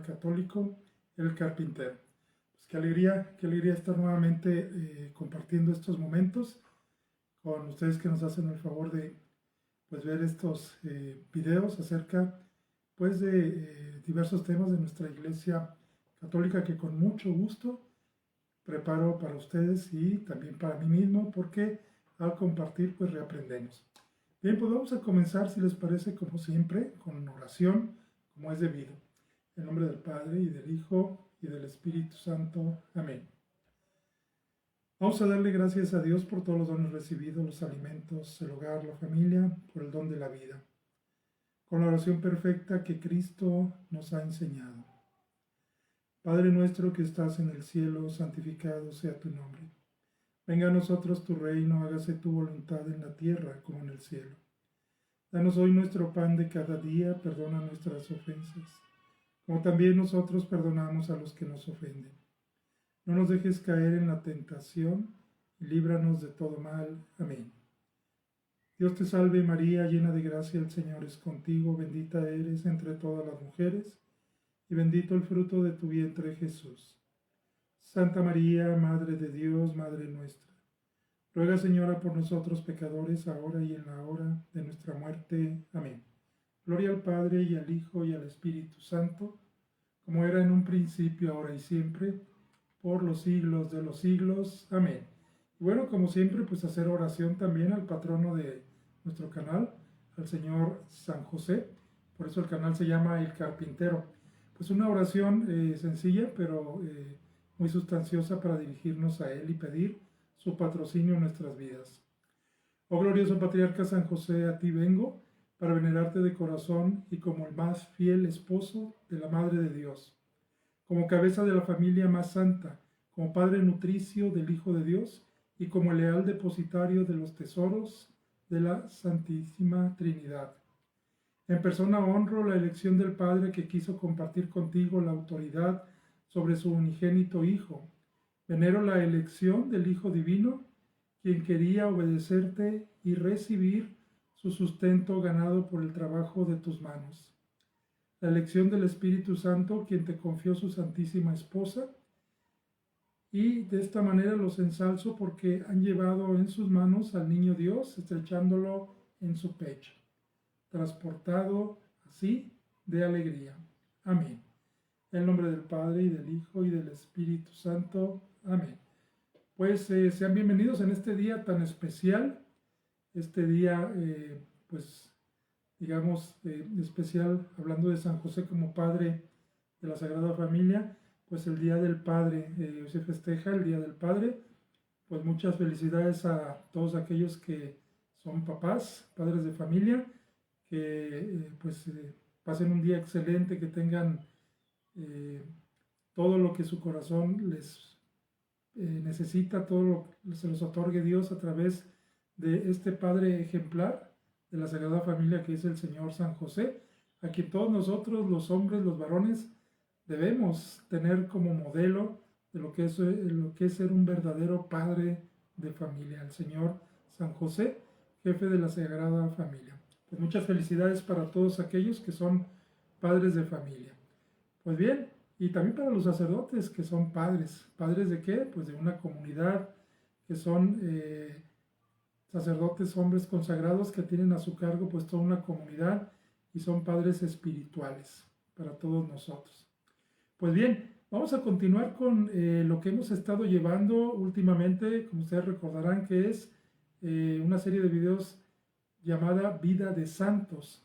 católico El Carpintero. Pues qué alegría estar nuevamente compartiendo estos momentos con ustedes que nos hacen el favor de pues, ver estos videos acerca pues, de diversos temas de nuestra Iglesia Católica que con mucho gusto preparo para ustedes y también para mí mismo, porque al compartir pues reaprendemos. Bien, pues vamos a comenzar, si les parece, como siempre, con oración, como es debido. En nombre del Padre, y del Hijo, y del Espíritu Santo. Amén. Vamos a darle gracias a Dios por todos los dones recibidos, los alimentos, el hogar, la familia, por el don de la vida, con la oración perfecta que Cristo nos ha enseñado. Padre nuestro que estás en el cielo, santificado sea tu nombre. Venga a nosotros tu reino, hágase tu voluntad en la tierra como en el cielo. Danos hoy nuestro pan de cada día, perdona nuestras ofensas, como también nosotros perdonamos a los que nos ofenden. No nos dejes caer en la tentación, y líbranos de todo mal. Amén. Dios te salve María, llena de gracia, el Señor es contigo, bendita eres entre todas las mujeres, y bendito el fruto de tu vientre Jesús. Santa María, Madre de Dios, Madre nuestra, ruega Señora por nosotros pecadores, ahora y en la hora de nuestra muerte. Amén. Gloria al Padre, y al Hijo, y al Espíritu Santo, como era en un principio, ahora y siempre, por los siglos de los siglos. Amén. Y bueno, como siempre, pues hacer oración también al patrono de nuestro canal, al Señor San José. Por eso el canal se llama El Carpintero. Pues una oración sencilla, pero muy sustanciosa para dirigirnos a Él y pedir su patrocinio en nuestras vidas. Oh glorioso Patriarca San José, a ti vengo para venerarte de corazón y como el más fiel esposo de la Madre de Dios, como cabeza de la familia más santa, como Padre nutricio del Hijo de Dios y como el leal depositario de los tesoros de la Santísima Trinidad. En persona honro la elección del Padre que quiso compartir contigo la autoridad sobre su unigénito Hijo. Venero la elección del Hijo Divino, quien quería obedecerte y recibir su sustento ganado por el trabajo de tus manos. La elección del Espíritu Santo, quien te confió su Santísima Esposa, y de esta manera los ensalzo porque han llevado en sus manos al Niño Dios, estrechándolo en su pecho, transportado así de alegría. Amén. En el nombre del Padre, y del Hijo, y del Espíritu Santo. Amén. Pues sean bienvenidos en este día tan especial, este día, pues, digamos, especial, hablando de San José como Padre de la Sagrada Familia, pues el Día del Padre, hoy se festeja el Día del Padre. Pues muchas felicidades a todos aquellos que son papás, padres de familia, que pasen un día excelente, que tengan todo lo que su corazón les necesita, todo lo que se les otorgue Dios a través de este Padre ejemplar de la Sagrada Familia que es el Señor San José, a quien todos nosotros, los hombres, los varones, debemos tener como modelo de lo que es ser un verdadero padre de familia, el Señor San José, jefe de la Sagrada Familia. Pues muchas felicidades para todos aquellos que son padres de familia. Pues bien, y también para los sacerdotes que son padres. ¿Padres de qué? Pues de una comunidad, que son sacerdotes, hombres consagrados que tienen a su cargo pues toda una comunidad y son padres espirituales para todos nosotros. Pues bien, vamos a continuar con lo que hemos estado llevando últimamente, como ustedes recordarán, que es una serie de videos llamada Vida de Santos.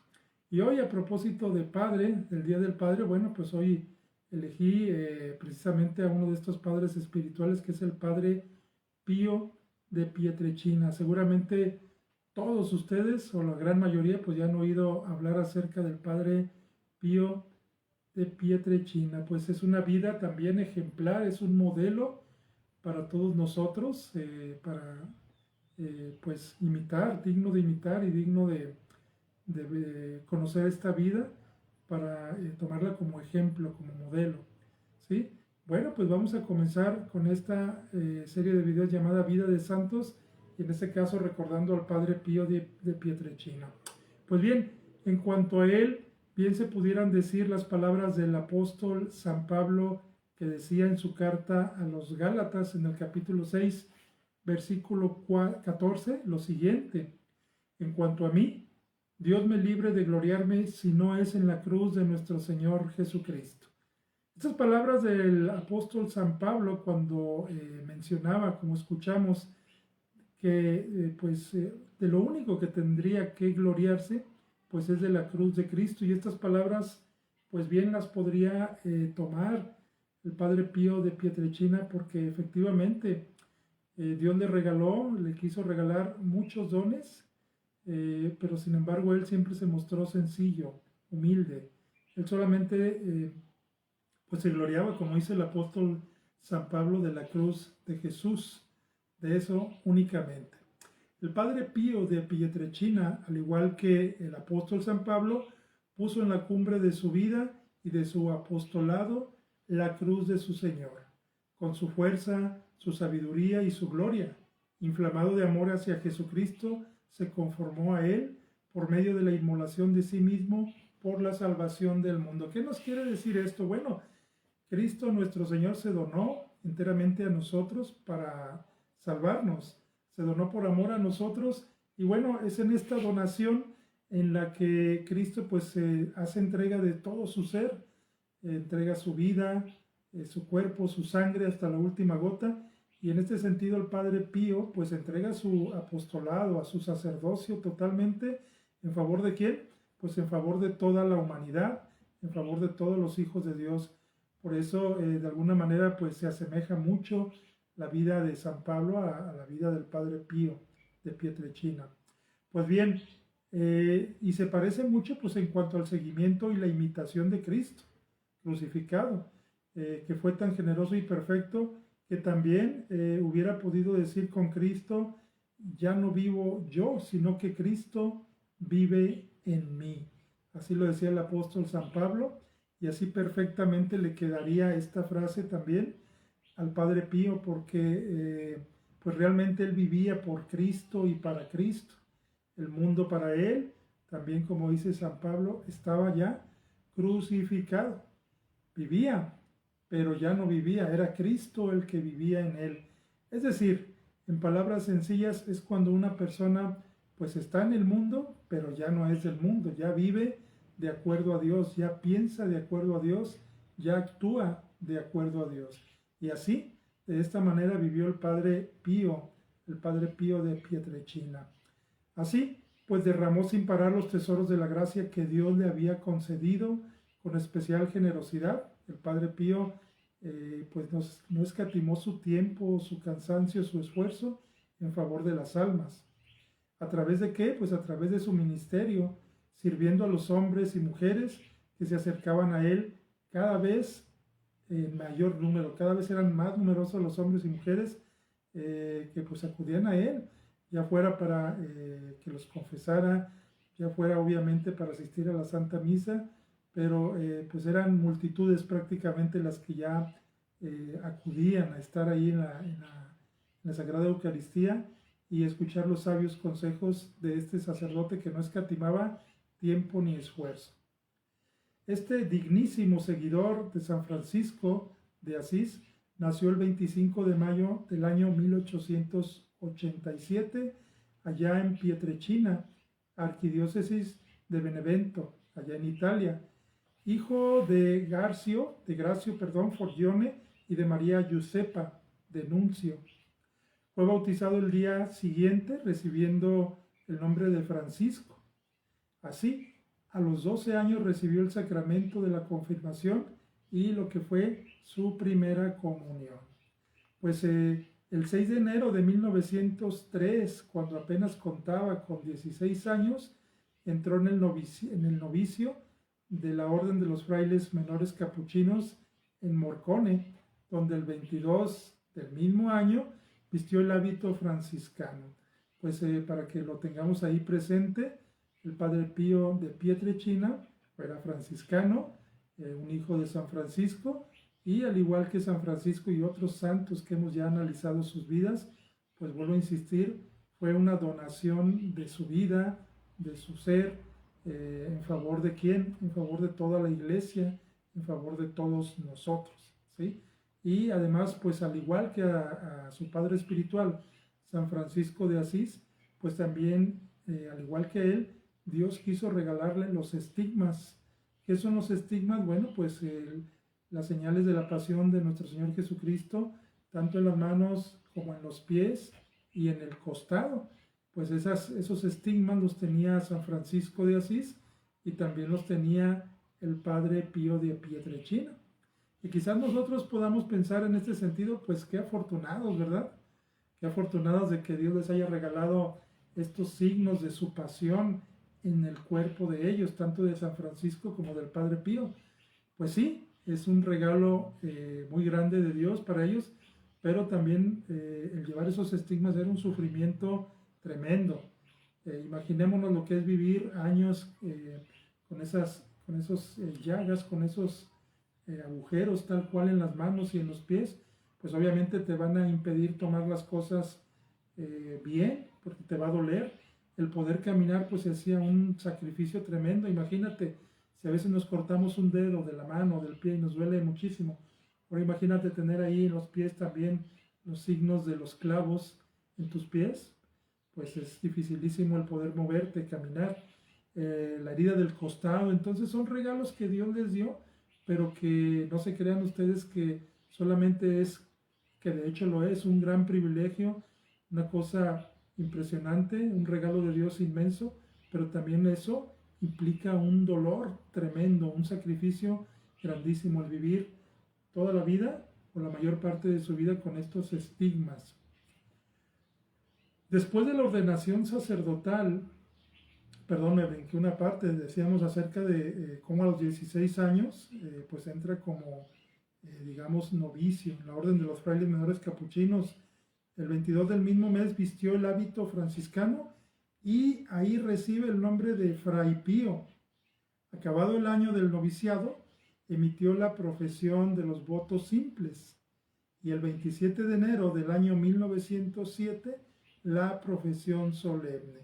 Y hoy, a propósito de Padre, del Día del Padre, bueno, pues hoy elegí precisamente a uno de estos padres espirituales, que es el Padre Pío de Pietrelcina. Seguramente todos ustedes, o la gran mayoría, pues ya han oído hablar acerca del Padre Pío de Pietrelcina. Pues es una vida también ejemplar, es un modelo para todos nosotros, para pues imitar, digno de imitar y digno de conocer esta vida, para tomarla como ejemplo, como modelo, ¿sí? Bueno, pues vamos a comenzar con esta serie de videos llamada Vida de Santos, y en este caso recordando al Padre Pío de Pietrelcina. Pues bien, en cuanto a él, bien se pudieran decir las palabras del apóstol San Pablo que decía en su carta a los Gálatas en el capítulo 6, versículo 14, lo siguiente: en cuanto a mí, Dios me libre de gloriarme si no es en la cruz de nuestro Señor Jesucristo. Estas palabras del apóstol San Pablo cuando mencionaba, como escuchamos, que de lo único que tendría que gloriarse pues es de la cruz de Cristo, y estas palabras pues bien las podría tomar el Padre Pío de Pietrelcina, porque efectivamente Dios le quiso regalar muchos dones, pero sin embargo él siempre se mostró sencillo, humilde. Él solamente pues se gloriaba, como dice el apóstol San Pablo, de la cruz de Jesús, de eso únicamente. El Padre Pío de Pietrelcina, al igual que el apóstol San Pablo, puso en la cumbre de su vida y de su apostolado la cruz de su Señor, con su fuerza, su sabiduría y su gloria. Inflamado de amor hacia Jesucristo, se conformó a Él por medio de la inmolación de sí mismo por la salvación del mundo. ¿Qué nos quiere decir esto? Bueno, Cristo nuestro Señor se donó enteramente a nosotros para salvarnos. Se donó por amor a nosotros, y bueno, es en esta donación en la que Cristo pues hace entrega de todo su ser, entrega su vida, su cuerpo, su sangre hasta la última gota, y en este sentido el Padre Pío pues entrega su apostolado, a su sacerdocio totalmente, ¿en favor de quién? Pues en favor de toda la humanidad, en favor de todos los hijos de Dios. Por eso de alguna manera pues se asemeja mucho la vida de San Pablo a la vida del Padre Pío de Pietrelcina. Pues bien, y se parece mucho pues en cuanto al seguimiento y la imitación de Cristo crucificado, que fue tan generoso y perfecto que también hubiera podido decir con Cristo: ya no vivo yo, sino que Cristo vive en mí. Así lo decía el apóstol San Pablo, y así perfectamente le quedaría esta frase también al Padre Pío, porque pues realmente él vivía por Cristo y para Cristo. El mundo para él, también como dice San Pablo, estaba ya crucificado. Vivía, pero ya no vivía, era Cristo el que vivía en él. Es decir, en palabras sencillas, es cuando una persona pues está en el mundo, pero ya no es del mundo, ya vive de acuerdo a Dios, ya piensa de acuerdo a Dios, ya actúa de acuerdo a Dios. Y así, de esta manera vivió el Padre Pío de Pietrelcina. Así, pues derramó sin parar los tesoros de la gracia que Dios le había concedido con especial generosidad. El Padre Pío pues no escatimó su tiempo, su cansancio, su esfuerzo en favor de las almas. ¿A través de qué? Pues a través de su ministerio, sirviendo a los hombres y mujeres que se acercaban a él cada vez en mayor número. Cada vez eran más numerosos los hombres y mujeres que pues acudían a él, ya fuera para que los confesara, ya fuera obviamente para asistir a la Santa Misa, pero pues eran multitudes prácticamente las que ya acudían a estar ahí en la Sagrada Eucaristía y escuchar los sabios consejos de este sacerdote que no escatimaba tiempo ni esfuerzo. Este dignísimo seguidor de San Francisco de Asís nació el 25 de mayo del año 1887 allá en Pietrelcina, arquidiócesis de Benevento, allá en Italia, hijo de Gracio Forgione y de María Giuseppa de Nuncio. Fue bautizado el día siguiente, recibiendo el nombre de Francisco. Así, a los 12 años recibió el sacramento de la confirmación y lo que fue su primera comunión. Pues el 6 de enero de 1903, cuando apenas contaba con 16 años, entró en el novicio de la Orden de los Frailes Menores Capuchinos en Morcone, donde el 22 del mismo año vistió el hábito franciscano. Pues para que lo tengamos ahí presente, el Padre Pío de Pietrelcina era franciscano, un hijo de San Francisco, y al igual que San Francisco y otros santos que hemos ya analizado sus vidas, pues vuelvo a insistir, fue una donación de su vida, de su ser, ¿en favor de quién? En favor de toda la iglesia, en favor de todos nosotros, ¿sí? Y además, pues al igual que a su padre espiritual, San Francisco de Asís, pues también, al igual que él, Dios quiso regalarle los estigmas. ¿Qué son los estigmas? Bueno, pues las señales de la pasión de nuestro Señor Jesucristo, tanto en las manos como en los pies y en el costado. Pues esos estigmas los tenía San Francisco de Asís y también los tenía el Padre Pío de Pietrelcina. Y quizás nosotros podamos pensar en este sentido, pues qué afortunados, ¿verdad? Qué afortunados de que Dios les haya regalado estos signos de su pasión en el cuerpo de ellos, tanto de San Francisco como del Padre Pío. Pues sí, es un regalo muy grande de Dios para ellos, pero también el llevar esos estigmas era un sufrimiento tremendo. Imaginémonos lo que es vivir años con esos llagas, con esos agujeros tal cual en las manos y en los pies, pues obviamente te van a impedir tomar las cosas bien, porque te va a doler. El poder caminar pues se hacía un sacrificio tremendo. Imagínate, si a veces nos cortamos un dedo de la mano o del pie y nos duele muchísimo, ahora imagínate tener ahí en los pies también los signos de los clavos en tus pies, pues es dificilísimo el poder moverte, caminar. La herida del costado, entonces son regalos que Dios les dio, pero que no se crean ustedes que solamente es, que de hecho lo es, un gran privilegio, una cosa impresionante, un regalo de Dios inmenso, pero también eso implica un dolor tremendo, un sacrificio grandísimo, el vivir toda la vida o la mayor parte de su vida con estos estigmas. Después de la ordenación sacerdotal, perdón, me brinqué una parte, decíamos acerca de cómo a los 16 años, pues entra como, digamos, novicio en la orden de los frailes menores capuchinos. El 22 del mismo mes vistió el hábito franciscano y ahí recibe el nombre de Fray Pío. Acabado el año del noviciado, emitió la profesión de los votos simples y el 27 de enero del año 1907 la profesión solemne.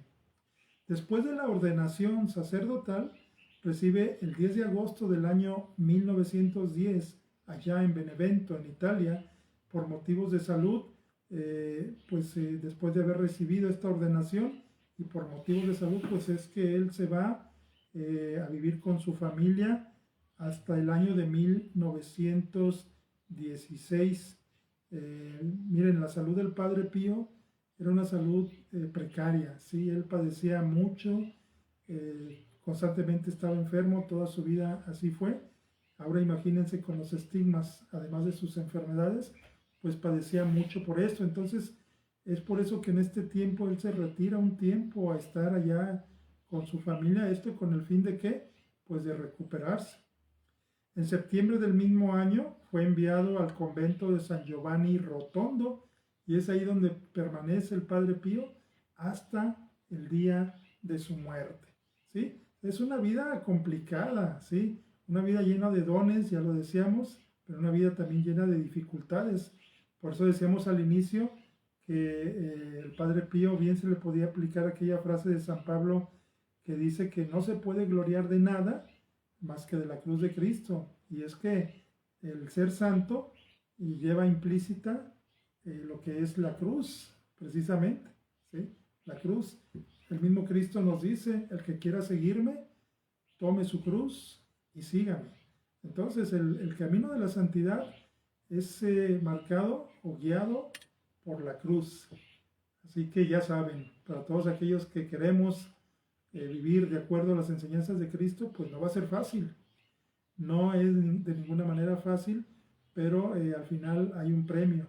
Después de la ordenación sacerdotal, recibe el 10 de agosto del año 1910, allá en Benevento, en Italia, por motivos de salud, después de haber recibido esta ordenación y por motivos de salud, pues es que él se va a vivir con su familia hasta el año de 1916. Miren, la salud del Padre Pío era una salud precaria, ¿sí? Él padecía mucho, constantemente estaba enfermo, toda su vida así fue. Ahora imagínense con los estigmas, además de sus enfermedades, pues padecía mucho por esto. Entonces, es por eso que en este tiempo él se retira un tiempo a estar allá con su familia, esto con el fin de ¿qué? Pues de recuperarse. En septiembre del mismo año fue enviado al convento de San Giovanni Rotondo, y es ahí donde permanece el Padre Pío hasta el día de su muerte, ¿sí? Es una vida complicada, ¿sí? Una vida llena de dones, ya lo decíamos, pero una vida también llena de dificultades. Por eso decíamos al inicio que el Padre Pío bien se le podía aplicar aquella frase de San Pablo que dice que no se puede gloriar de nada más que de la cruz de Cristo. Y es que el ser santo lleva implícita lo que es la cruz, precisamente, ¿sí? La cruz. El mismo Cristo nos dice, el que quiera seguirme, tome su cruz y sígame. Entonces, el camino de la santidad es marcado o guiado por la cruz. Así que ya saben, para todos aquellos que queremos vivir de acuerdo a las enseñanzas de Cristo, pues no va a ser fácil. No es de ninguna manera fácil, pero al final hay un premio.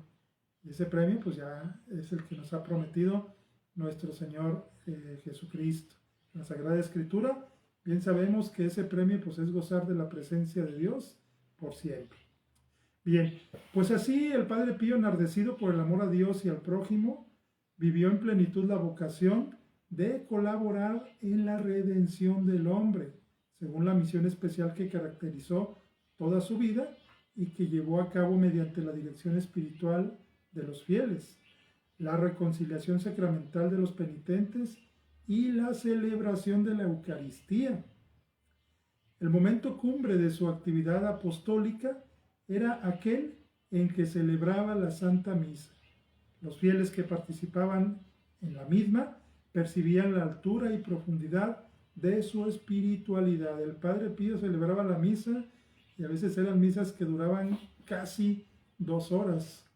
Y ese premio pues ya es el que nos ha prometido nuestro Señor Jesucristo. En la Sagrada Escritura bien sabemos que ese premio pues es gozar de la presencia de Dios por siempre. Bien, pues así el Padre Pío, enardecido por el amor a Dios y al prójimo, vivió en plenitud la vocación de colaborar en la redención del hombre, según la misión especial que caracterizó toda su vida y que llevó a cabo mediante la dirección espiritual de los fieles, la reconciliación sacramental de los penitentes y la celebración de la Eucaristía. El momento cumbre de su actividad apostólica era aquel en que celebraba la Santa Misa. Los fieles que participaban en la misma percibían la altura y profundidad de su espiritualidad. El Padre Pío celebraba la misa y a veces eran misas que duraban casi 2 horas,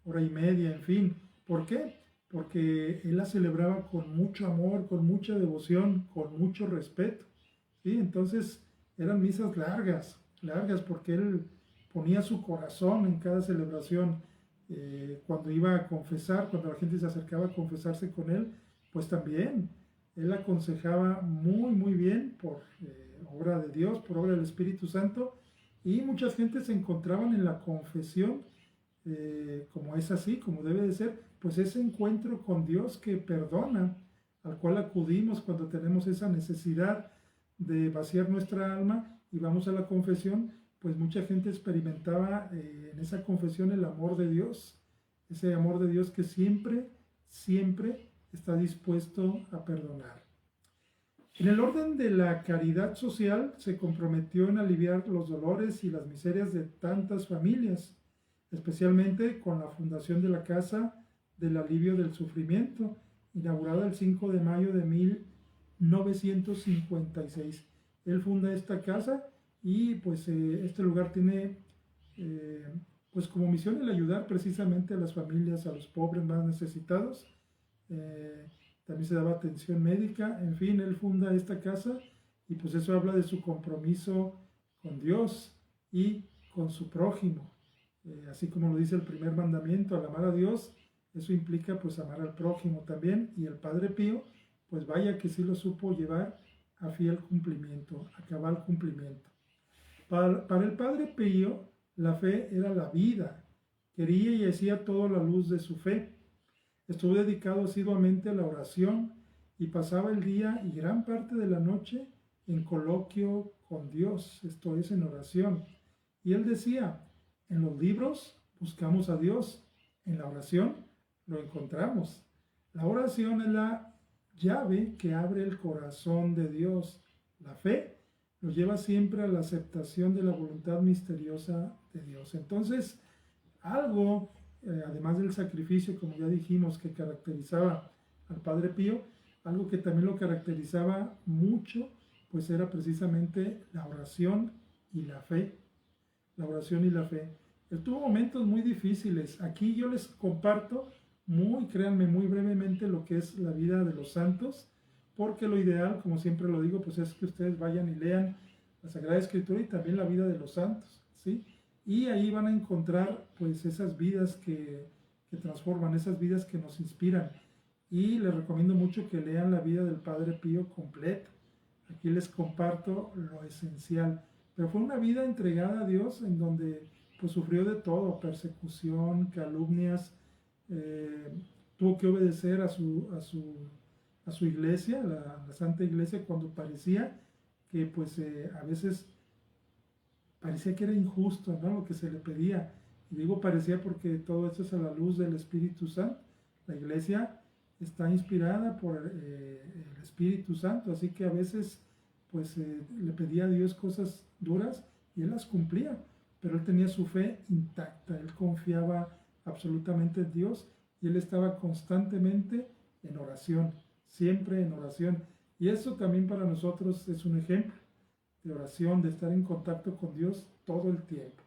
hora y media, en fin. ¿Por qué? Porque él la celebraba con mucho amor, con mucha devoción, con mucho respeto. ¿Sí? Entonces eran misas largas, largas, porque él ponía su corazón en cada celebración. Cuando iba a confesar, cuando la gente se acercaba a confesarse con él, pues también él aconsejaba muy bien por obra de Dios, por obra del Espíritu Santo, y muchas gentes se encontraban en la confesión, como es así, como debe de ser, pues ese encuentro con Dios que perdona, al cual acudimos cuando tenemos esa necesidad de vaciar nuestra alma y vamos a la confesión. Pues mucha gente experimentaba en esa confesión el amor de Dios, ese amor de Dios que siempre está dispuesto a perdonar. En el orden de la caridad social se comprometió en aliviar los dolores y las miserias de tantas familias, especialmente con la fundación de la Casa del Alivio del Sufrimiento, inaugurada el 5 de mayo de 1956. Él funda esta casa y pues este lugar tiene pues como misión el ayudar precisamente a las familias, a los pobres más necesitados. También se daba atención médica, en fin, él funda esta casa y pues eso habla de su compromiso con Dios y con su prójimo. Así como lo dice el primer mandamiento, al amar a Dios, eso implica pues amar al prójimo también, y el Padre Pío, pues vaya que sí lo supo llevar a fiel cumplimiento, a cabal cumplimiento. Para el Padre Pío, la fe era la vida, quería y hacía todo a la luz de su fe. Estuvo dedicado asiduamente a la oración y pasaba el día y gran parte de la noche en coloquio con Dios, esto es, en oración. Y él decía, en los libros buscamos a Dios, en la oración lo encontramos. La oración es la llave que abre el corazón de Dios. La fe nos lleva siempre a la aceptación de la voluntad misteriosa de Dios. Entonces, algo, además del sacrificio, como ya dijimos, que caracterizaba al Padre Pío, algo que también lo caracterizaba mucho, pues era precisamente la oración y la fe. La oración y la fe. Él tuvo momentos muy difíciles. Aquí yo les comparto créanme, muy brevemente lo que es la vida de los santos, porque lo ideal, como siempre lo digo, pues es que ustedes vayan y lean la Sagrada Escritura y también la vida de los santos, ¿sí? Y ahí van a encontrar pues esas vidas que transforman, esas vidas que nos inspiran. Y les recomiendo mucho que lean la vida del Padre Pío completa. Aquí les comparto lo esencial. Pero fue una vida entregada a Dios en donde pues sufrió de todo, persecución, calumnias, tuvo que obedecer a su iglesia, la Santa Iglesia, cuando parecía que pues a veces parecía que era injusto, ¿no?, lo que se le pedía. Y digo parecía porque todo esto es a la luz del Espíritu Santo. La Iglesia está inspirada por el Espíritu Santo, así que a veces pues le pedía a Dios cosas duras y él las cumplía, pero él tenía su fe intacta, él confiaba absolutamente en Dios y él estaba constantemente en oración, siempre en oración. Y eso también para nosotros es un ejemplo de oración, de estar en contacto con Dios todo el tiempo.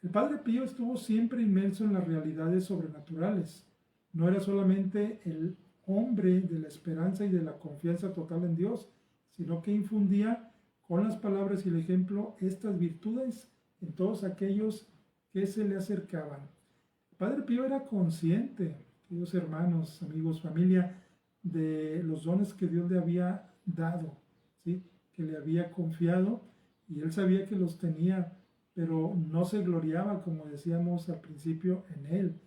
El Padre Pío estuvo siempre inmerso en las realidades sobrenaturales. No era solamente el hombre de la esperanza y de la confianza total en Dios, sino que infundía con las palabras y el ejemplo estas virtudes en todos aquellos que se le acercaban. El Padre Pío era consciente, queridos hermanos, amigos, familia, de los dones que Dios le había dado, ¿sí?, que le había confiado, y él sabía que los tenía, pero no se gloriaba, como decíamos al principio, en él.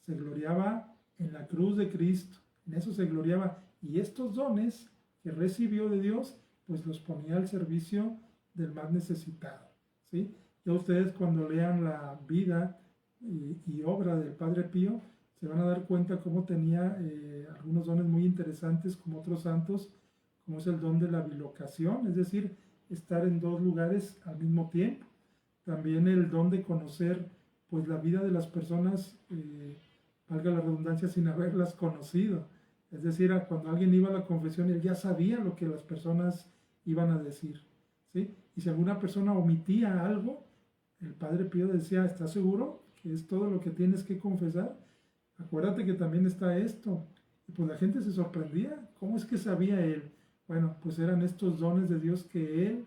Se gloriaba en la cruz de Cristo, en eso se gloriaba, y estos dones que recibió de Dios, pues los ponía al servicio del más necesitado, ¿sí? Ya ustedes cuando lean la vida y obra del Padre Pío, se van a dar cuenta cómo tenía algunos dones muy interesantes como otros santos, como es el don de la bilocación, es decir, estar en dos lugares al mismo tiempo. También el don de conocer pues la vida de las personas, valga la redundancia, sin haberlas conocido. Es decir, cuando alguien iba a la confesión, él ya sabía lo que las personas iban a decir, ¿sí? Y si alguna persona omitía algo, el Padre Pío decía, ¿estás seguro que es todo lo que tienes que confesar? Acuérdate que también está esto. Y pues la gente se sorprendía. ¿Cómo es que sabía él? Bueno, pues eran estos dones de Dios que él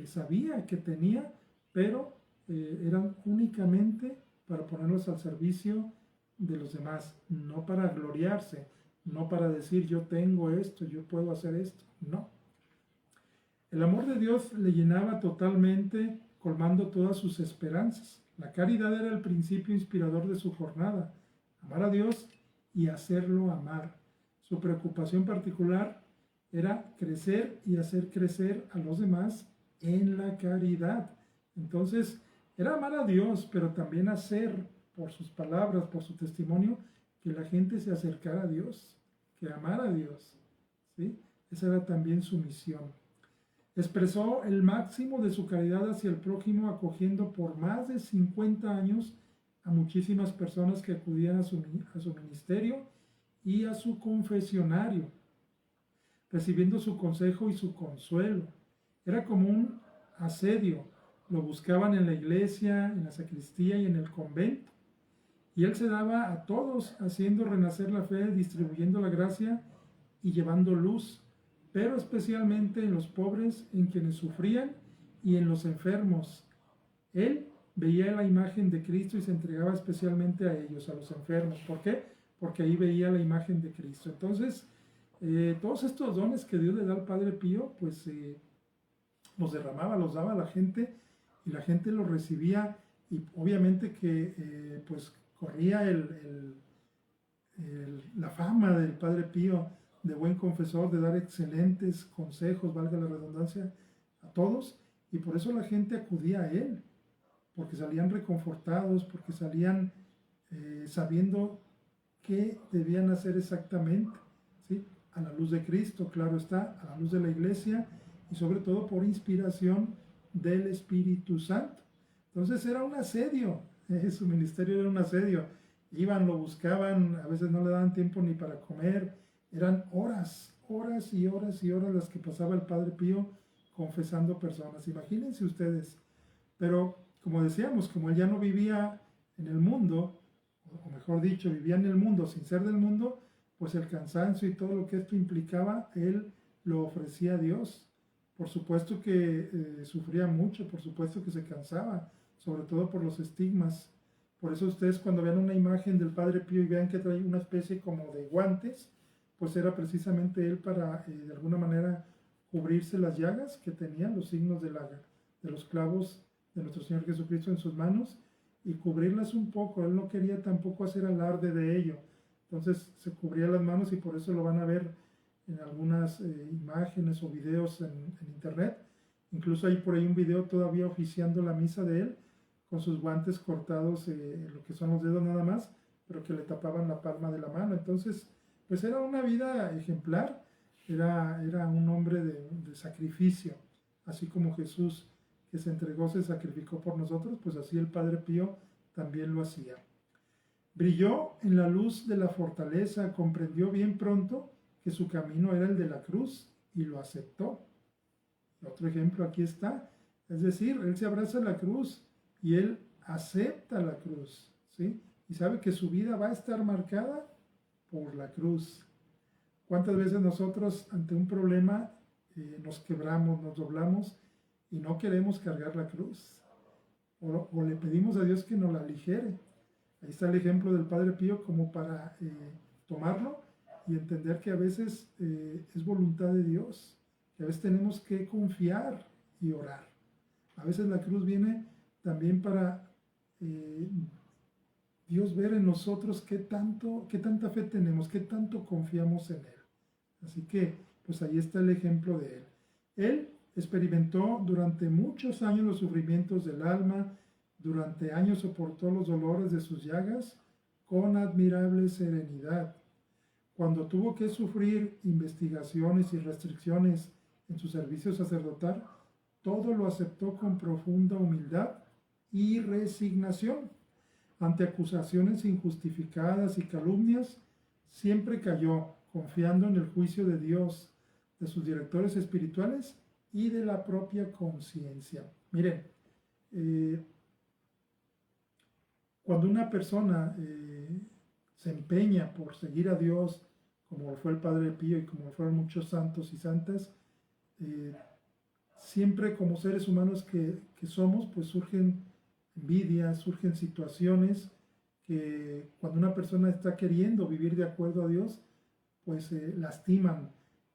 sabía que tenía, pero eran únicamente para ponerlos al servicio de los demás, no para gloriarse, no para decir yo tengo esto, yo puedo hacer esto, no. El amor de Dios le llenaba totalmente, colmando todas sus esperanzas. La caridad era el principio inspirador de su jornada, amar a Dios y hacerlo amar. Su preocupación particular era crecer y hacer crecer a los demás en la caridad. Entonces, era amar a Dios, pero también hacer por sus palabras, por su testimonio, que la gente se acercara a Dios, que amara a Dios, ¿sí? Esa era también su misión. Expresó el máximo de su caridad hacia el prójimo, acogiendo por más de 50 años a muchísimas personas que acudían a su ministerio y a su confesionario, recibiendo su consejo y su consuelo. Era como un asedio. Lo buscaban en la iglesia, en la sacristía y en el convento. Y él se daba a todos, haciendo renacer la fe, distribuyendo la gracia y llevando luz, pero especialmente en los pobres, en quienes sufrían y en los enfermos. Él veía la imagen de Cristo y se entregaba especialmente a ellos, a los enfermos. ¿Por qué? Porque ahí veía la imagen de Cristo. Entonces, todos estos dones que Dios le da al Padre Pío, pues los derramaba, los daba a la gente y la gente los recibía, y obviamente que pues corría la fama del Padre Pío de buen confesor, de dar excelentes consejos, valga la redundancia, a todos, y por eso la gente acudía a él, porque salían reconfortados, porque salían sabiendo qué debían hacer exactamente, ¿sí? A la luz de Cristo, claro está, a la luz de la iglesia y sobre todo por inspiración del Espíritu Santo. Entonces era un asedio, su ministerio era un asedio. Iban, lo buscaban, a veces no le daban tiempo ni para comer, eran horas, horas y horas y horas las que pasaba el Padre Pío confesando personas. Imagínense ustedes. Pero como decíamos, como él ya no vivía en el mundo, o mejor dicho, vivía en el mundo sin ser del mundo, pues el cansancio y todo lo que esto implicaba, él lo ofrecía a Dios. Por supuesto que sufría mucho, por supuesto que se cansaba, sobre todo por los estigmas. Por eso ustedes cuando vean una imagen del Padre Pío y vean que trae una especie como de guantes, pues era precisamente él para de alguna manera cubrirse las llagas que tenían, los signos de los clavos de nuestro Señor Jesucristo en sus manos, y cubrirlas un poco. Él no quería tampoco hacer alarde de ello. Entonces se cubría las manos y por eso lo van a ver en algunas imágenes o videos en internet. Incluso hay por ahí un video todavía oficiando la misa de él, con sus guantes cortados, lo que son los dedos nada más, pero que le tapaban la palma de la mano. Entonces, pues era una vida ejemplar, era un hombre de sacrificio, así como Jesús, que se entregó, se sacrificó por nosotros, pues así el Padre Pío también lo hacía. Brilló en la luz de la fortaleza, comprendió bien pronto que su camino era el de la cruz y lo aceptó. Otro ejemplo aquí está, es decir, él se abraza a la cruz y él acepta la cruz, ¿sí? Y sabe que su vida va a estar marcada por la cruz. ¿Cuántas veces nosotros ante un problema nos quebramos, nos doblamos y no queremos cargar la cruz? O le pedimos a Dios que nos la aligere. Ahí está el ejemplo del Padre Pío como para tomarlo y entender que a veces es voluntad de Dios, que a veces tenemos que confiar y orar. A veces la cruz viene también para Dios ver en nosotros qué tanta fe tenemos, qué tanto confiamos en Él. Así que, pues ahí está el ejemplo de Él. Él experimentó durante muchos años los sufrimientos del alma, durante años soportó los dolores de sus llagas, con admirable serenidad. Cuando tuvo que sufrir investigaciones y restricciones en su servicio sacerdotal, todo lo aceptó con profunda humildad y resignación. Ante acusaciones injustificadas y calumnias, siempre cayó, confiando en el juicio de Dios, de sus directores espirituales y de la propia conciencia. Miren, cuando una persona se empeña por seguir a Dios, como fue el Padre Pío y como fueron muchos santos y santas, siempre como seres humanos que somos, pues surgen envidias, surgen situaciones que cuando una persona está queriendo vivir de acuerdo a Dios, pues lastiman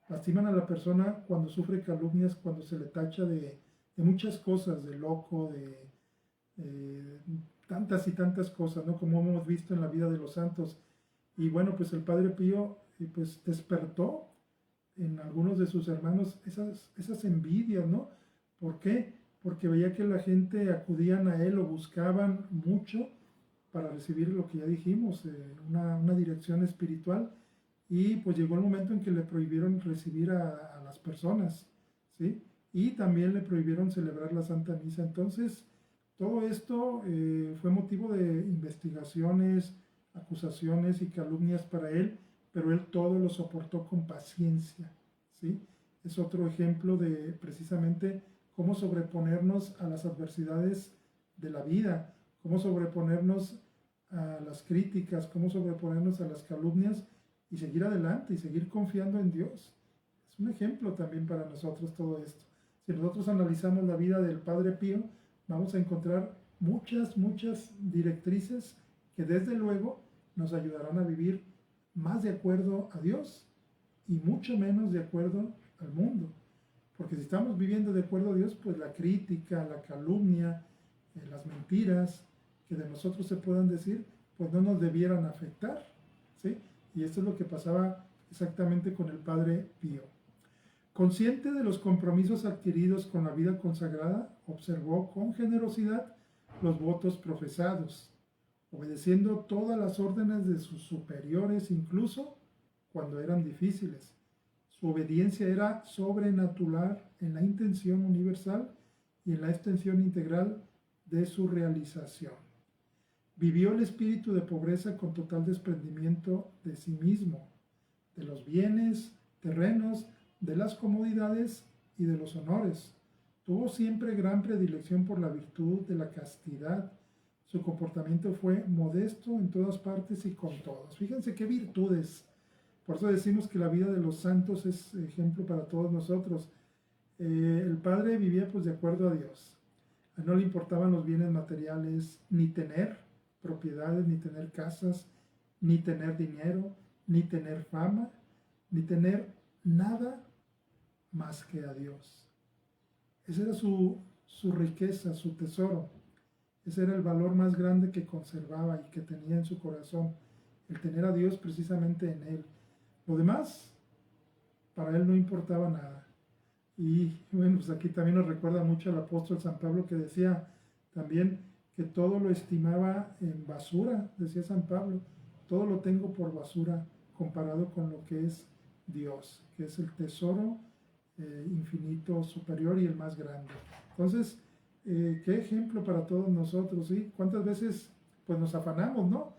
a la persona cuando sufre calumnias, cuando se le tacha de muchas cosas, de loco, de tantas y tantas cosas, ¿no? Como hemos visto en la vida de los santos. Y bueno, pues el Padre Pío pues despertó en algunos de sus hermanos esas envidias, ¿no? ¿Por qué? Porque veía que la gente acudían a él o buscaban mucho para recibir lo que ya dijimos, una dirección espiritual, y pues llegó el momento en que le prohibieron recibir a las personas, ¿sí? Y también le prohibieron celebrar la Santa Misa. Entonces, todo esto fue motivo de investigaciones, acusaciones y calumnias para él, pero él todo lo soportó con paciencia, ¿sí? Es otro ejemplo de precisamente cómo sobreponernos a las adversidades de la vida, cómo sobreponernos a las críticas, cómo sobreponernos a las calumnias y seguir adelante y seguir confiando en Dios. Es un ejemplo también para nosotros todo esto. Si nosotros analizamos la vida del Padre Pío, vamos a encontrar muchas directrices que desde luego nos ayudarán a vivir más de acuerdo a Dios y mucho menos de acuerdo al mundo. Porque si estamos viviendo de acuerdo a Dios, pues la crítica, la calumnia, las mentiras que de nosotros se puedan decir, pues no nos debieran afectar, ¿sí? Y esto es lo que pasaba exactamente con el Padre Pío. Consciente de los compromisos adquiridos con la vida consagrada, observó con generosidad los votos profesados, obedeciendo todas las órdenes de sus superiores, incluso cuando eran difíciles. Su obediencia era sobrenatural en la intención universal y en la extensión integral de su realización. Vivió el espíritu de pobreza con total desprendimiento de sí mismo, de los bienes terrenos, de las comodidades y de los honores. Tuvo siempre gran predilección por la virtud de la castidad. Su comportamiento fue modesto en todas partes y con todos. Fíjense qué virtudes. Por eso decimos que la vida de los santos es ejemplo para todos nosotros. El Padre vivía pues de acuerdo a Dios. A él no le importaban los bienes materiales, ni tener propiedades, ni tener casas, ni tener dinero, ni tener fama, ni tener nada más que a Dios. Esa era su riqueza, su tesoro. Ese era el valor más grande que conservaba y que tenía en su corazón, el tener a Dios precisamente en él. Lo demás, para él no importaba nada. Y bueno, pues aquí también nos recuerda mucho al apóstol San Pablo, que decía también que todo lo estimaba en basura, decía San Pablo, todo lo tengo por basura comparado con lo que es Dios, que es el tesoro infinito, superior y el más grande. Entonces, qué ejemplo para todos nosotros, ¿sí? ¿Cuántas veces pues nos afanamos, ¿no?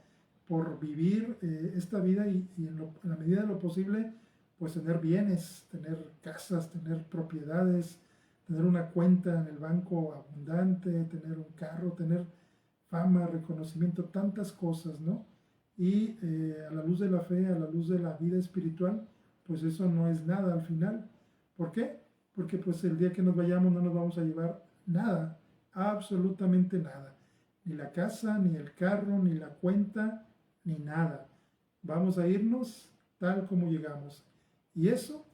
Por vivir esta vida y en la medida de lo posible, pues tener bienes, tener casas, tener propiedades, tener una cuenta en el banco abundante, tener un carro, tener fama, reconocimiento, tantas cosas, ¿no? Y a la luz de la fe, a la luz de la vida espiritual, pues eso no es nada al final. ¿Por qué? Porque pues el día que nos vayamos no nos vamos a llevar nada, absolutamente nada. Ni la casa, ni el carro, ni la cuenta, ni nada. Vamos a irnos tal como llegamos. Y eso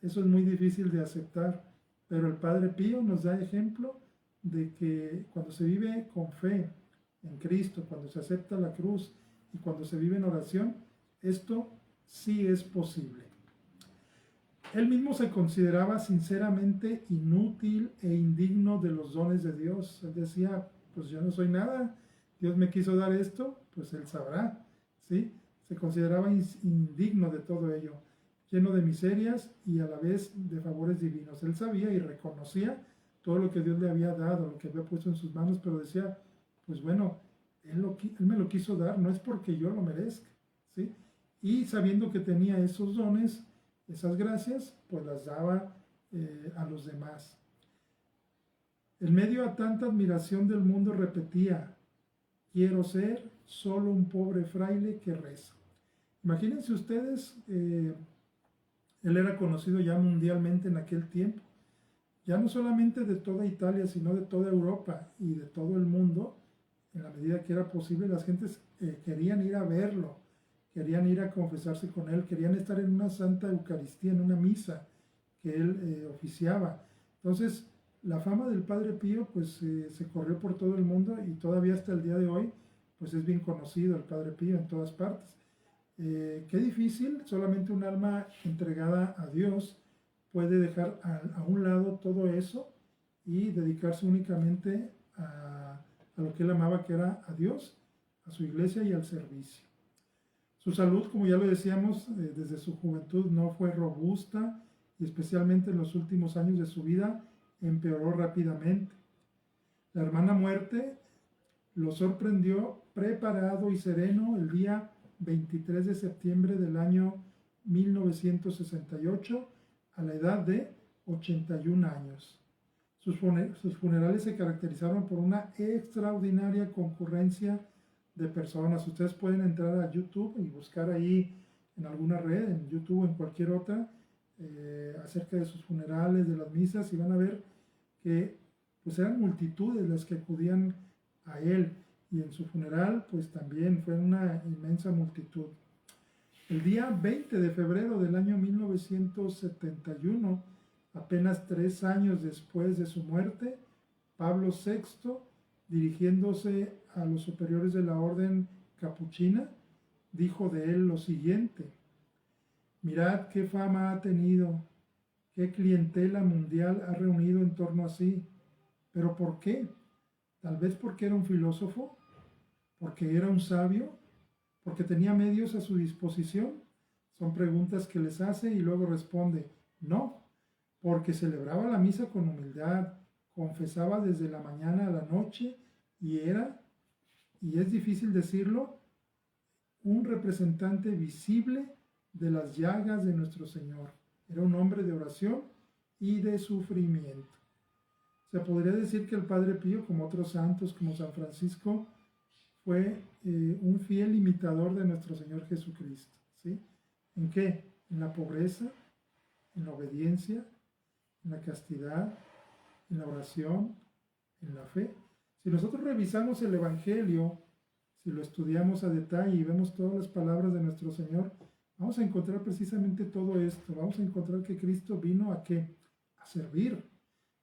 es muy difícil de aceptar. Pero el Padre Pío nos da ejemplo de que cuando se vive con fe en Cristo, cuando se acepta la cruz y cuando se vive en oración, esto sí es posible. Él mismo se consideraba sinceramente inútil e indigno de los dones de Dios. Él decía, pues yo no soy nada, Dios me quiso dar esto, pues Él sabrá. ¿sí? Se consideraba indigno de todo ello, lleno de miserias y a la vez de favores divinos. Él sabía y reconocía todo lo que Dios le había dado, lo que había puesto en sus manos, pero decía, pues bueno, él me lo quiso dar, no es porque yo lo merezca, ¿sí? Y sabiendo que tenía esos dones, esas gracias, pues las daba a los demás. En medio a tanta admiración del mundo repetía, quiero ser solo un pobre fraile que reza. Imagínense ustedes, él era conocido ya mundialmente en aquel tiempo, ya no solamente de toda Italia, sino de toda Europa y de todo el mundo. En la medida que era posible, las gentes querían ir a verlo, querían ir a confesarse con él, querían estar en una santa Eucaristía, en una misa que él oficiaba. Entonces, la fama del Padre Pío pues se corrió por todo el mundo y todavía hasta el día de hoy pues es bien conocido el Padre Pío en todas partes. Qué difícil, solamente un alma entregada a Dios puede dejar a un lado todo eso y dedicarse únicamente a lo que él amaba, que era a Dios, a su iglesia y al servicio. Su salud, como ya lo decíamos, desde su juventud no fue robusta y especialmente en los últimos años de su vida empeoró rápidamente. La hermana muerte lo sorprendió preparado y sereno el día 23 de septiembre del año 1968 a la edad de 81 años. Sus funerales se caracterizaron por una extraordinaria concurrencia de personas. Ustedes pueden entrar a YouTube y buscar ahí en alguna red, en YouTube o en cualquier otra, acerca de sus funerales, de las misas, y van a ver que pues eran multitudes las que acudían a él, y en su funeral pues también fue una inmensa multitud. El día 20 de febrero del año 1971, apenas 3 años después de su muerte, Pablo VI, dirigiéndose a los superiores de la orden capuchina, dijo de él lo siguiente: mirad qué fama ha tenido, qué clientela mundial ha reunido en torno a sí. ¿Pero por qué? Tal vez porque era un filósofo, porque era un sabio, porque tenía medios a su disposición. Son preguntas que les hace y luego responde, no, porque celebraba la misa con humildad, confesaba desde la mañana a la noche y era, y es difícil decirlo, un representante visible de las llagas de nuestro Señor. Era un hombre de oración y de sufrimiento. Se podría decir que el Padre Pío, como otros santos, como San Francisco, fue un fiel imitador de nuestro Señor Jesucristo. ¿Sí? ¿En qué? En la pobreza, en la obediencia, en la castidad, en la oración, en la fe. Si nosotros revisamos el Evangelio, si lo estudiamos a detalle y vemos todas las palabras de nuestro Señor, vamos a encontrar precisamente todo esto. Vamos a encontrar que Cristo vino a ¿qué? A servir,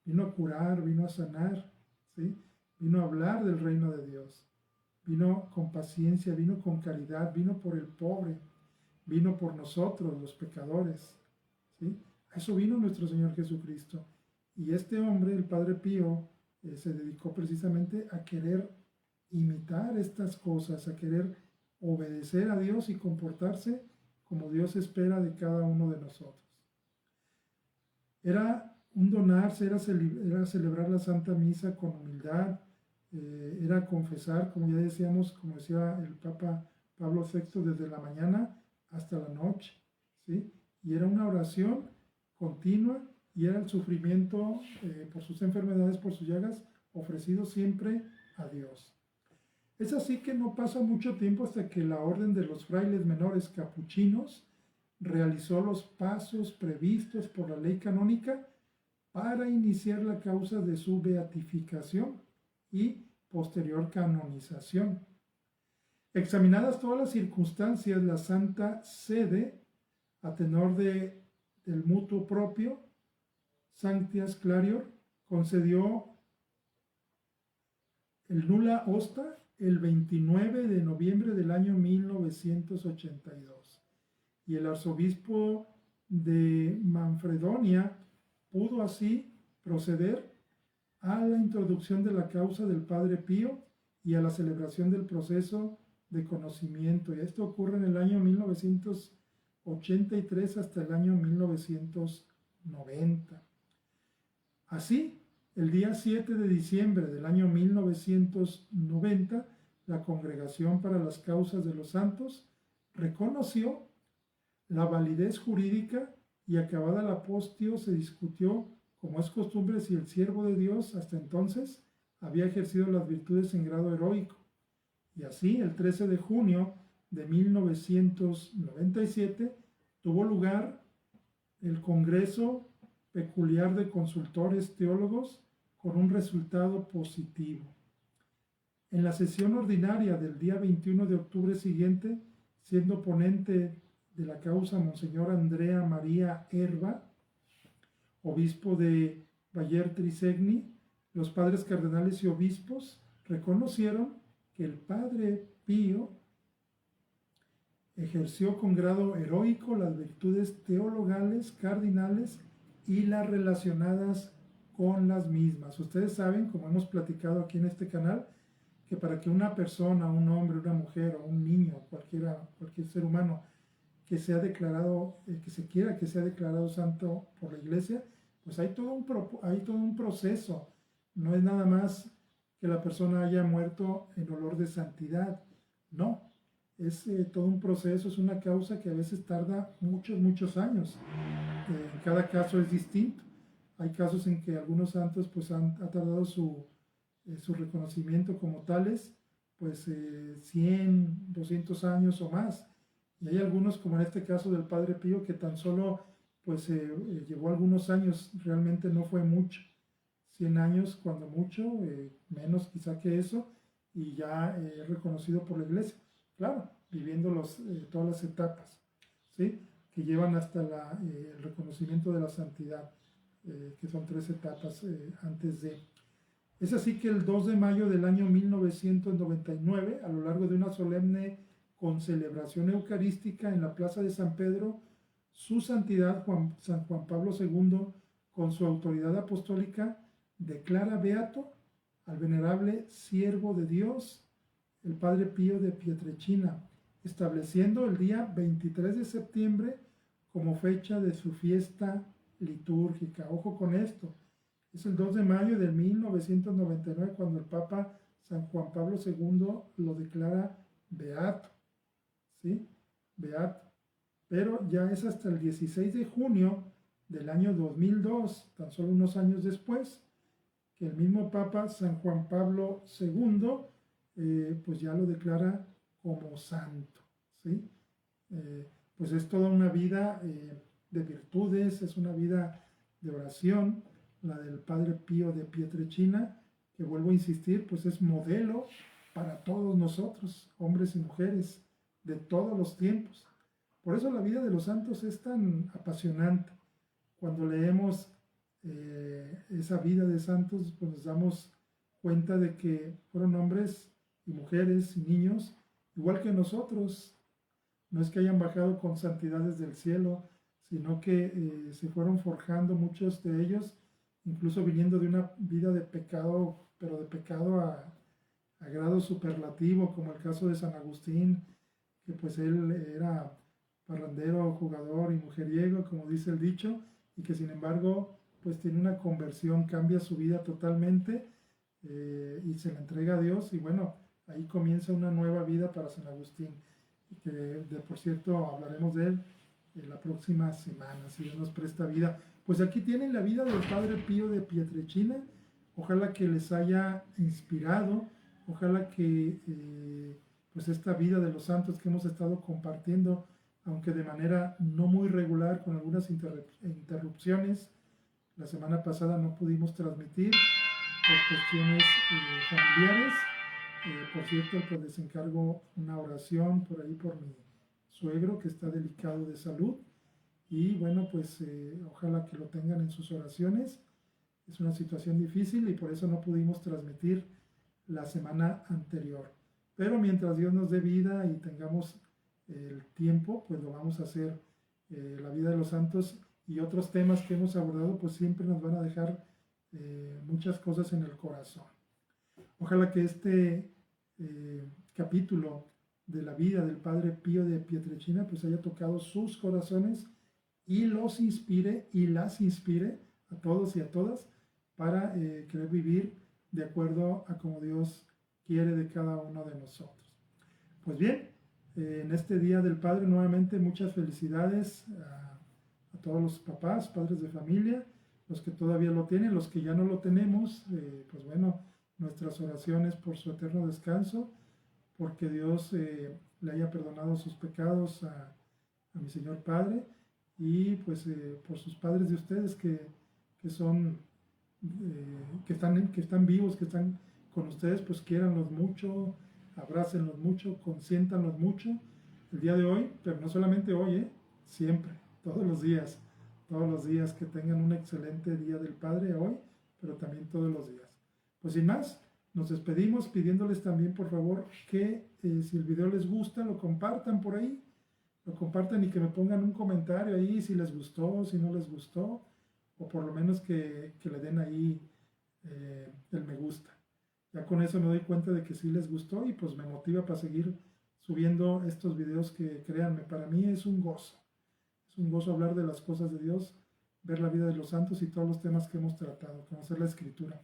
vino a curar, vino a sanar, ¿sí? Vino a hablar del reino de Dios, vino con paciencia, vino con caridad, vino por el pobre, vino por nosotros, los pecadores, ¿sí? A eso vino nuestro Señor Jesucristo. Y este hombre, el Padre Pío, se dedicó precisamente a querer imitar estas cosas, a querer obedecer a Dios y comportarse como Dios espera de cada uno de nosotros. Era un donarse, era celebrar la Santa Misa con humildad, era confesar, como ya decíamos, como decía el Papa Pablo VI, desde la mañana hasta la noche, ¿sí? Y era una oración continua y era el sufrimiento por sus enfermedades, por sus llagas, ofrecido siempre a Dios. Es así que no pasa mucho tiempo hasta que la orden de los frailes menores capuchinos realizó los pasos previstos por la ley canónica para iniciar la causa de su beatificación y posterior canonización. Examinadas todas las circunstancias, la Santa Sede, a tenor del mutuo propio, Sanctitas Clarior, concedió el nulla osta el 29 de noviembre del año 1982. Y el arzobispo de Manfredonia pudo así proceder a la introducción de la causa del Padre Pío y a la celebración del proceso de conocimiento. Y esto ocurre en el año 1983 hasta el año 1990. Así, el día 7 de diciembre del año 1990, la Congregación para las Causas de los Santos reconoció la validez jurídica y acabada la postio se discutió, como es costumbre, si el siervo de Dios hasta entonces había ejercido las virtudes en grado heroico. Y así, el 13 de junio de 1997, tuvo lugar el Congreso Peculiar de Consultores Teólogos con un resultado positivo. En la sesión ordinaria del día 21 de octubre siguiente, siendo ponente de la causa Monseñor Andrea María Herba, obispo de Bayer Trisegni, los padres cardenales y obispos reconocieron que el Padre Pío ejerció con grado heroico las virtudes teologales cardinales y las relacionadas con las mismas. Ustedes saben, como hemos platicado aquí en este canal, que para que una persona, un hombre, una mujer o un niño, cualquier ser humano que sea declarado, que se quiera que sea declarado santo por la Iglesia, pues hay todo un proceso. No es nada más que la persona haya muerto en olor de santidad. No, es todo un proceso, es una causa que a veces tarda muchos años. En cada caso es distinto. Hay casos en que algunos santos pues ha tardado su reconocimiento como tales, pues 100, 200 años o más. Y hay algunos, como en este caso del Padre Pío, que tan solo pues llevó algunos años, realmente no fue mucho, 100 años cuando mucho, menos quizá que eso, y ya reconocido por la Iglesia. Claro, viviendo todas las etapas, ¿sí?, que llevan hasta el reconocimiento de la santidad, que son 3 etapas antes de. Es así que el 2 de mayo del año 1999, a lo largo de una solemne concelebración eucarística en la Plaza de San Pedro, su santidad San Juan Pablo II, con su autoridad apostólica, declara beato al venerable siervo de Dios, el Padre Pío de Pietrelcina, estableciendo el día 23 de septiembre como fecha de su fiesta litúrgica. Ojo con esto, es el 2 de mayo de 1999 cuando el Papa San Juan Pablo II lo declara beato, ¿sí? Beato. Pero ya es hasta el 16 de junio del año 2002, tan solo unos años después, que el mismo Papa San Juan Pablo II pues ya lo declara como santo, ¿sí? Pues es toda una vida de virtudes, es una vida de oración, la del Padre Pío de Pietrelcina, que vuelvo a insistir, pues es modelo para todos nosotros, hombres y mujeres de todos los tiempos. Por eso la vida de los santos es tan apasionante. Cuando leemos esa vida de santos, pues nos damos cuenta de que fueron hombres y mujeres y niños, igual que nosotros. No es que hayan bajado con santidades del cielo, sino que se fueron forjando muchos de ellos, incluso viniendo de una vida de pecado, pero de pecado a grado superlativo, como el caso de San Agustín, que pues él era parrandero, jugador y mujeriego, como dice el dicho, y que sin embargo pues tiene una conversión, cambia su vida totalmente y se la entrega a Dios, y bueno, ahí comienza una nueva vida para San Agustín, que por cierto hablaremos de él en la próxima semana, si Dios nos presta vida. Pues aquí tienen la vida del Padre Pío de Pietrelcina. Ojalá que les haya inspirado, ojalá que pues esta vida de los santos que hemos estado compartiendo, aunque de manera no muy regular, con algunas interrupciones. La semana pasada no pudimos transmitir por cuestiones familiares. Por cierto, pues les encargo una oración por ahí por mi suegro, que está delicado de salud. Y bueno, pues ojalá que lo tengan en sus oraciones. Es una situación difícil y por eso no pudimos transmitir la semana anterior. Pero mientras Dios nos dé vida y tengamos el tiempo, pues lo vamos a hacer. La vida de los santos y otros temas que hemos abordado, pues siempre nos van a dejar muchas cosas en el corazón. Ojalá que este capítulo de la vida del Padre Pío de Pietrelcina, pues haya tocado sus corazones y los inspire y las inspire a todos y a todas para querer vivir de acuerdo a como Dios quiere de cada uno de nosotros. Pues bien, en este Día del Padre nuevamente muchas felicidades a todos los papás, padres de familia, los que todavía lo tienen, los que ya no lo tenemos, pues bueno, nuestras oraciones por su eterno descanso, porque Dios le haya perdonado sus pecados a mi Señor Padre y pues por sus padres de ustedes que son, que están vivos, que están con ustedes, pues quiéranlos mucho, abrácenlos mucho, consiéntanlos mucho el día de hoy, pero no solamente hoy, siempre, todos los días que tengan un excelente Día del Padre hoy, pero también todos los días. Pues sin más, nos despedimos pidiéndoles también por favor que si el video les gusta lo compartan por ahí, lo compartan y que me pongan un comentario ahí si les gustó, si no les gustó, o por lo menos que le den ahí el me gusta. Ya con eso me doy cuenta de que sí les gustó y pues me motiva para seguir subiendo estos videos que créanme, para mí es un gozo. Es un gozo hablar de las cosas de Dios, ver la vida de los santos y todos los temas que hemos tratado, conocer la Escritura.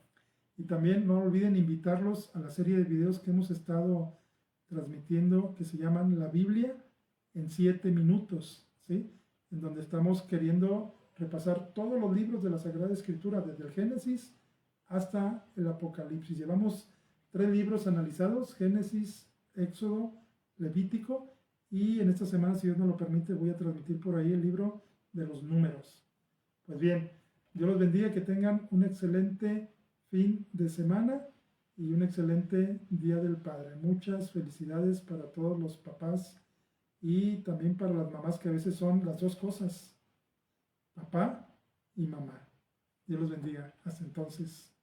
Y también no olviden invitarlos a la serie de videos que hemos estado transmitiendo que se llaman La Biblia en 7 minutos, ¿sí? En donde estamos queriendo repasar todos los libros de la Sagrada Escritura, desde el Génesis hasta el Apocalipsis. Llevamos 3 libros analizados, Génesis, Éxodo, Levítico, y en esta semana, si Dios nos lo permite, voy a transmitir por ahí el libro de los números. Pues bien, Dios los bendiga, que tengan un excelente fin de semana y un excelente Día del Padre. Muchas felicidades para todos los papás y también para las mamás, que a veces son las dos cosas, papá y mamá. Dios los bendiga. Hasta entonces.